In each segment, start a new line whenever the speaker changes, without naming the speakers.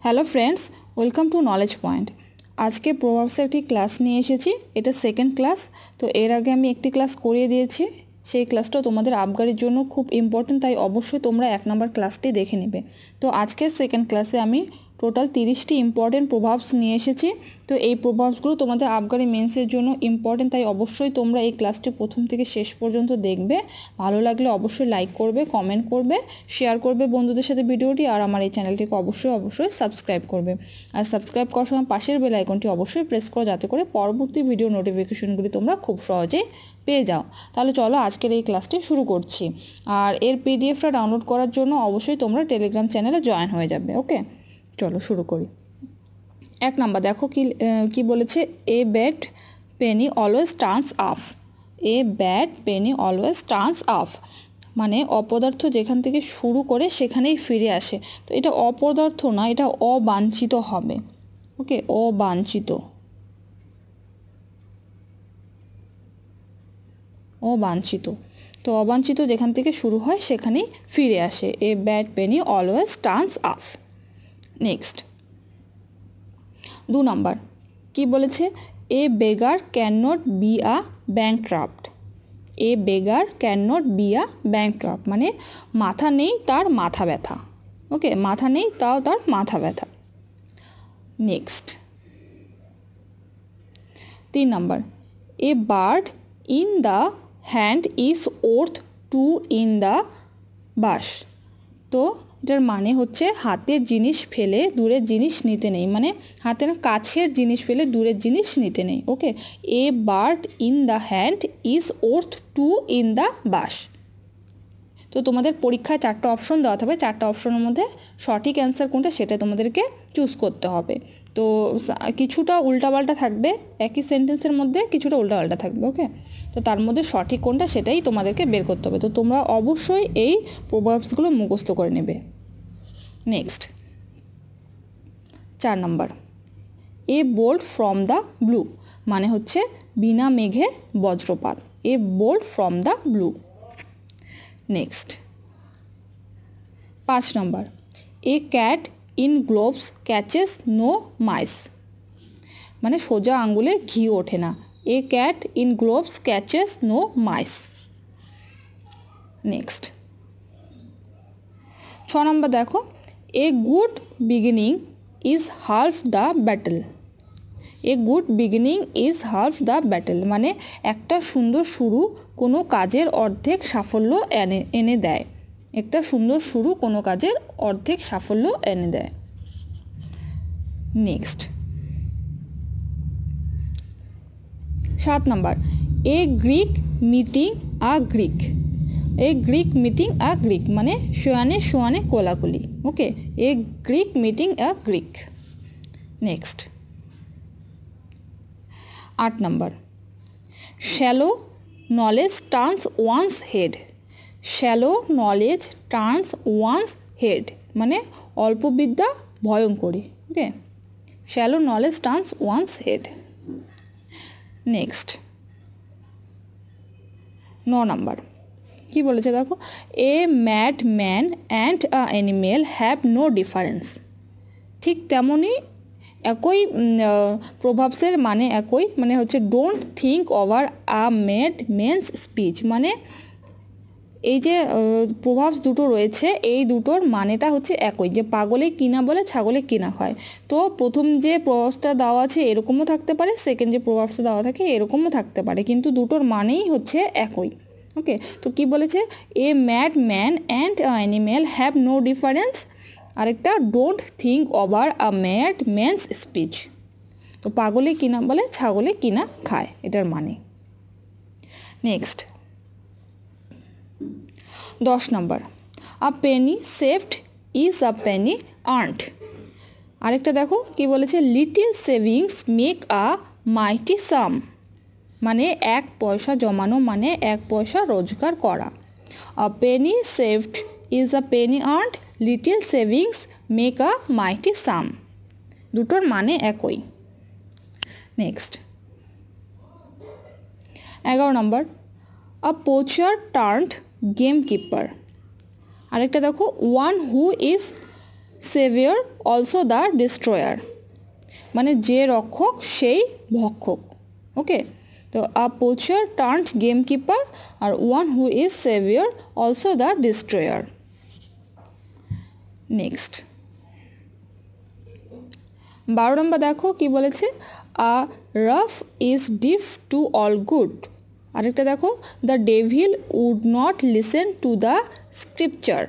Hello friends, welcome to knowledge point. আজকে প্রভাবসের একটি class নিয়ে এসেছি। এটা সেকেন্ড ক্লাস। তো এর আগে আমি একটি ক্লাস করিয়ে দিয়েছি। সেই ক্লাসটা তোমাদের আবগারির জন্য খুব ইম্পর্টেন্ট, তাই অবশ্যই তোমরা 1 নম্বর ক্লাসটি দেখে নেবে। তো আজকের সেকেন্ড ক্লাসে আমি টোটাল 30টি ইম্পর্টেন্ট প্রভাবস নিয়ে এসেছি। তো এই প্রভাবসগুলো তোমাদের আবগারি মেন্সের জন্য ইম্পর্টেন্ট, তাই অবশ্যই তোমরা এই ক্লাসটি প্রথম থেকে শেষ পর্যন্ত দেখবে। ভালো লাগলে অবশ্যই লাইক করবে, কমেন্ট করবে, শেয়ার করবে বন্ধুদের সাথে ভিডিওটি, আর আমার এই চ্যানেলটিকে অবশ্যই সাবস্ক্রাইব করবে। আর সাবস্ক্রাইব করার সময় পাশের বেল আইকনটি অবশ্যই প্রেস করো, যাতে করে পরবর্তী ভিডিও নোটিফিকেশনগুলি তোমরা খুব সহজেই পেয়ে যাও। তাহলে চলো আজকের এই ক্লাসটি শুরু করছি। আর এর পিডিএফটা ডাউনলোড করার জন্য অবশ্যই তোমরা টেলিগ্রাম চ্যানেলে জয়েন হয়ে যাবে। ওকে, চলো শুরু করি। 1 নাম্বার দেখো কি বলেছে, এ bad penny always turns up. এ bad penny always turns up মানে অপদার্থ যেখান থেকে শুরু করে সেখানেই ফিরে আসে। তো এটা অপদার্থ না, এটা অবাঞ্ছিত হবে। ওকে, অবাঞ্ছিত। তো অবাঞ্ছিত যেখান থেকে শুরু হয় সেখানেই ফিরে আসে। A bad penny always turns up. Next 2 number কি বলেছে, a beggar can not be a bankrupt. A beggar can not be a bankrupt মানে মাথা নেই তার মাথা ব্যথা। ওকে, মাথা নেই তাও তার মাথা ব্যথা। Next 3 number, A bird in the hand is worth 2 in the bush. তো এটার মানে হচ্ছে হাতের জিনিস ফেলে দূরের জিনিস নিতে নেই, মানে হাতের কাছের জিনিস ফেলে দূরের জিনিস নিতে নেই। Okay, a bird in the hand is worth 2 in the bush. তো তোমাদের পরীক্ষায় 4টা অপশন দেওয়া থাকবে, 4টা অপশনের মধ্যে সঠিক অ্যান্সার কোনটা সেটা তোমাদেরকে চুজ করতে হবে। তো কিছুটা উল্টাপাল্টা থাকবে, একই সেন্টেন্সের মধ্যে কিছুটা উল্টাপাল্টা থাকবে। ওকে, তো তার মধ্যে সঠিক কোনটা সেটাই তোমাদেরকে বের করতে হবে। তো তোমরা অবশ্যই এই প্রভাবসগুলো মুখস্থ করে নেবে। Next 4 number, a bolt from the blue মানে হচ্ছে বিনা মেঘে বজ্রপাত। A bolt from the blue. Next 5 number, a cat in gloves catches no mice মানে সোজা আঙ্গুলে ঘি ওঠে না। A cat in gloves catches no mice. Next 6 number দেখো, a good beginning is half the battle. A good beginning is half the battle মানে একটা সুন্দর শুরু কোনো কাজের অর্ধেক সাফল্য এনে দেয়। একটা সুন্দর শুরু কোনো কাজের অর্ধেক সাফল্য এনে দেয়। Next 7 number, a Greek meeting a Greek. A Greek meeting a Greek মানে শোয়ানে শোয়ানে কোলাকুলি। Okay, a Greek meeting a Greek. Next 8 number, shallow knowledge turns one's head. Shallow knowledge turns one's head মানে অল্প বিদ্যা ভয়ঙ্করী। Okay, shallow knowledge turns one's head. Next 9 number কি বলেছে দেখো, a mad man and a animal have no difference. ঠিক তেমনই একই প্রভাবসের মানে একই, মানে হচ্ছে don't think over a mad man's speech মানে এই যে প্রভাবস দুটো রয়েছে এই দুটোর মানেটা হচ্ছে একই, যে পাগলে কিনা বলে ছাগলে কিনা খায়। তো প্রথম যে প্রভাবসটা দেওয়া আছে এরকমও থাকতে পারে, সেকেন্ড যে প্রভাবসটা দেওয়া থাকে এরকমও থাকতে পারে, কিন্তু দুটোর মানেই হচ্ছে একই। ওকে, তো কি বলেছে, a mad man and animal have no difference, আরেকটা don't think over a mad man's speech. তো পাগলে কিনা বলে ছাগলে কিনা খায় এটার মানে। Next 10 number, a penny saved is a penny earned. আরেকটা দেখো কি বলেছে, little savings make a mighty sum মানে 1 পয়সা জমানো মানে 1 পয়সা রোজগার করা। A penny saved is a penny earned, little savings make a mighty সাম, দুটোর মানে একই। Next 11 number, a poacher turned game keeper. আরেকটা দেখো, one who is saviour also the destroyer, মানে যে রক্ষক সেই ভক্ষক। ওকে, তো a poacher turned game keeper আর one who is saviour also the destroyer. Next 12 number দেখো কি বলেছে, a rough is deaf to all good. আরেকটা দেখো, the devil would not listen to the scripture,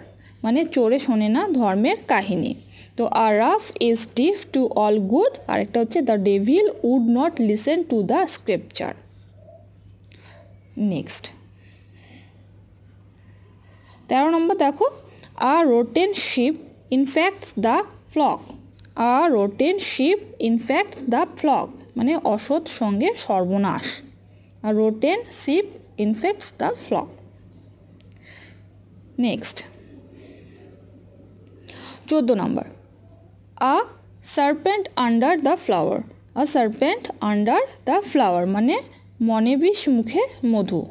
মানে চোরে শোনে না ধর্মের কাহিনী। তো a rough is deaf to all good, আরেকটা হচ্ছে the devil would not listen to the scripture. Next 13 number দেখো, a rotten sheep infects the flock. A rotten sheep infects the flock, মানে অসৎ সঙ্গে সর্বনাশ। A rotten sheep infects the flock. Next 14 number, a serpent under the flower. A serpent under the flower, মানে মনে বিষ মুখে মধু,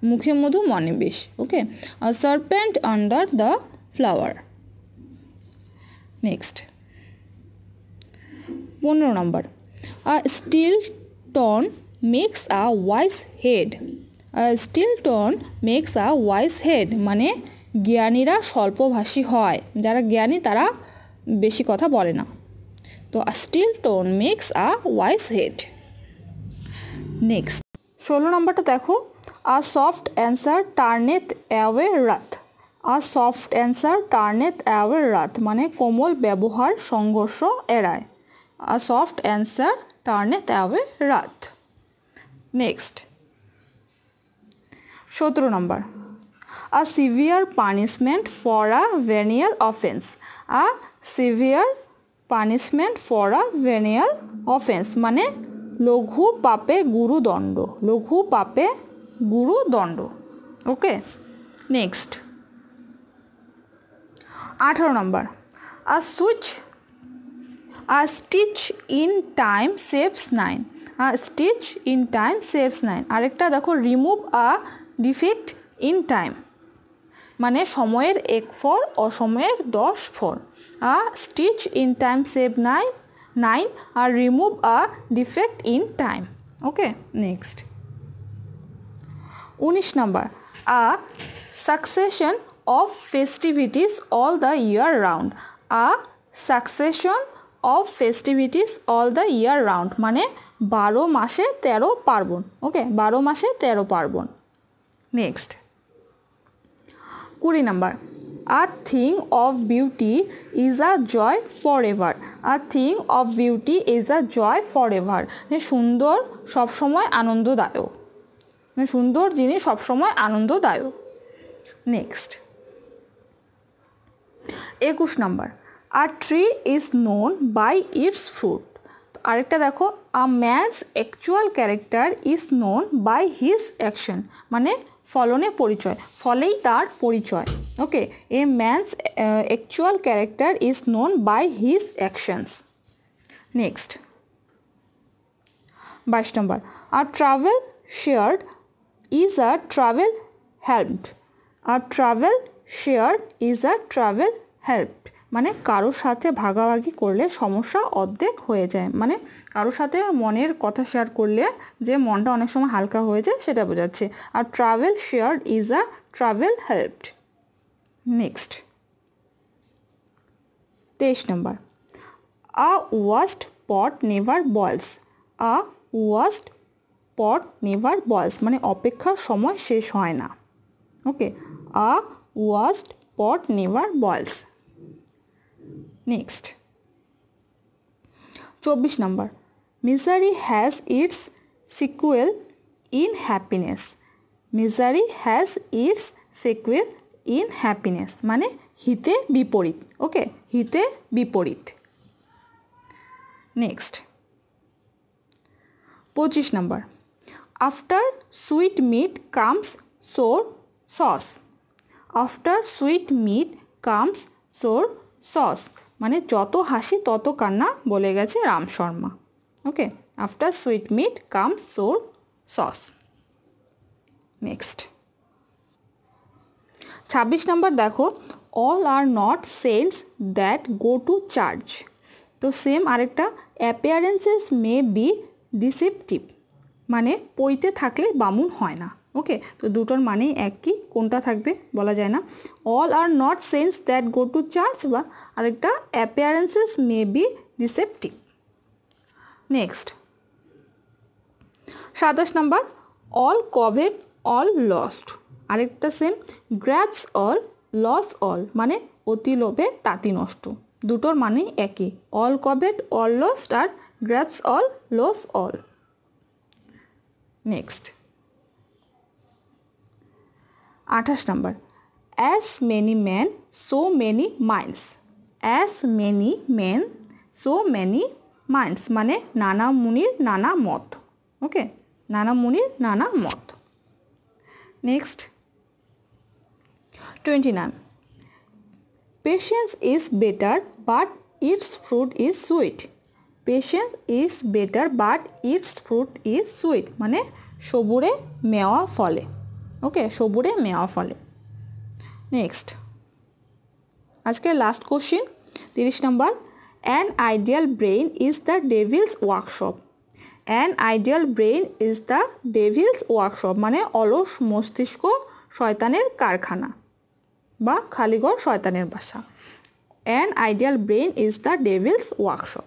মুখে মধু মনে বিষ। Okay, a serpent under the flower. Next 15 number, a still tongue makes a wise head. A still tongue makes a wise head, মানে জ্ঞানীরা স্বল্পভাষী হয়, যারা জ্ঞানী তারা বেশি কথা বলে না। তো a still tongue makes a wise head. Next 16 নম্বরটা দেখো, a soft answer turneth away wrath. A soft answer turneth away wrath, মানে কোমল ব্যবহার সংঘর্ষ এড়ায়। A soft answer turneth away wrath. Next 17 number, a severe punishment for a venial offence. A severe punishment for a venial offence, মানে লঘু পাপে গুরুদণ্ড, লঘু পাপে গুরুদণ্ড। Okay, next 18 number, a switch a stitch in time saves 9। A stitch in time saves 9। আরেকটা দেখো, remove a defect in time, মানে সময়ের 1 ফর অসময়ের 10 ফর। A stitch in time save 9 আর remove a defect in time. Okay, next 19 number, a succession of festivities all the year round. A succession of festivities all the year round, মানে 12 মাসে 13 পার্বণ। ওকে, 12 মাসে 13 পার্বণ। Next 20 number, a thing of beauty is a joy for ever. A thing of beauty is a joy for ever, সুন্দর সবসময় আনন্দদায়ক, সুন্দর জিনিস সবসময় আনন্দদায়ক। Next 21 number, a tree is known by its fruit. আরেকটা দেখো, a man's actual character is known by his action, মানে ফলনে পরিচয়, ফলেই তার পরিচয়। Okay, a man's actual character is known by his actions. Next 22 number, a travel shared is a trouble helped. A travel shared is a trouble helped, মানে কারোর সাথে ভাগাভাগি করলে সমস্যা অর্ধেক হয়ে যায়, মানে কারোর সাথে মনের কথা শেয়ার করলে যে মনটা অনেক সময় হালকা হয়ে যায় সেটা বোঝাচ্ছে। আর trouble shared is a trouble halved. Next 23 number, a watched pot never boils. A watched pot never boils, মানে অপেক্ষার সময় শেষ হয় না। Okay, a watched pot never boils. Next 24 number, misery has its sequel in happiness. Misery has its sequel in happiness, মানে হিতে বিপরীত। Okay, হিতে বিপরীত। Next 25 number, after sweet meat comes sour sauce. After sweet meat comes sour sauce, মানে যত হাসি তত কান্না, বলে গেছে রাম শর্মা। ওকে, after sweet meat comes sour sauce. Next 26 নম্বর দেখো, all are not saints that go to church. তো সেম আরেকটা, অ্যাপিয়ারেন্সেস মে বি ডিসেপটিভ, মানে পইতে থাকলে বামুন হয় না। ওকে, তো দুটোর মানেই একই, কোনটা থাকবে বলা যায় না। All are not saints that go to church বা আরেকটা appearances may be deceptive. Next 27 number, all covet all lost. আরেকটা same, grabs all lose all, মানে অতি লোভে তাঁতি নষ্ট। দুটোর মানেই একই, অল কভেট অল লস্ট আর grabs all lose all. Next 28 number, as many man so many minds. As many man so many minds, মানে নানা মুনির নানা মত। ওকে, নানা মুনির নানা মত। Next 29, patience is better but it's fruit is sweet. Patience is better but it's fruit is sweet, মানে সবুরে মেওয়া ফলে। ওকে, সবুরে মেওয়া ফলে। নেক্সট আজকের last question 30 number, an ideal brain is the Devil's workshop. An ideal brain is the Devil's workshop, মানে অলস মস্তিষ্ক শয়তানের কারখানা বা খালিঘর শয়তানের বাসা। An ideal brain is the Devil's workshop.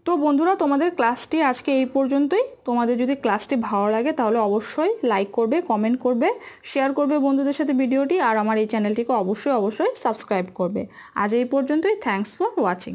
তো বন্ধুরা, তোমাদের ক্লাসটি আজকে এই পর্যন্তই। তোমাদের যদি ক্লাসটি ভালো লাগে তাহলে অবশ্যই লাইক করবে, কমেন্ট করবে, শেয়ার করবে বন্ধুদের সাথে ভিডিওটি, আর আমার এই চ্যানেলটিকে অবশ্যই সাবস্ক্রাইব করবে। আজ এই পর্যন্তই। Thanks for watching.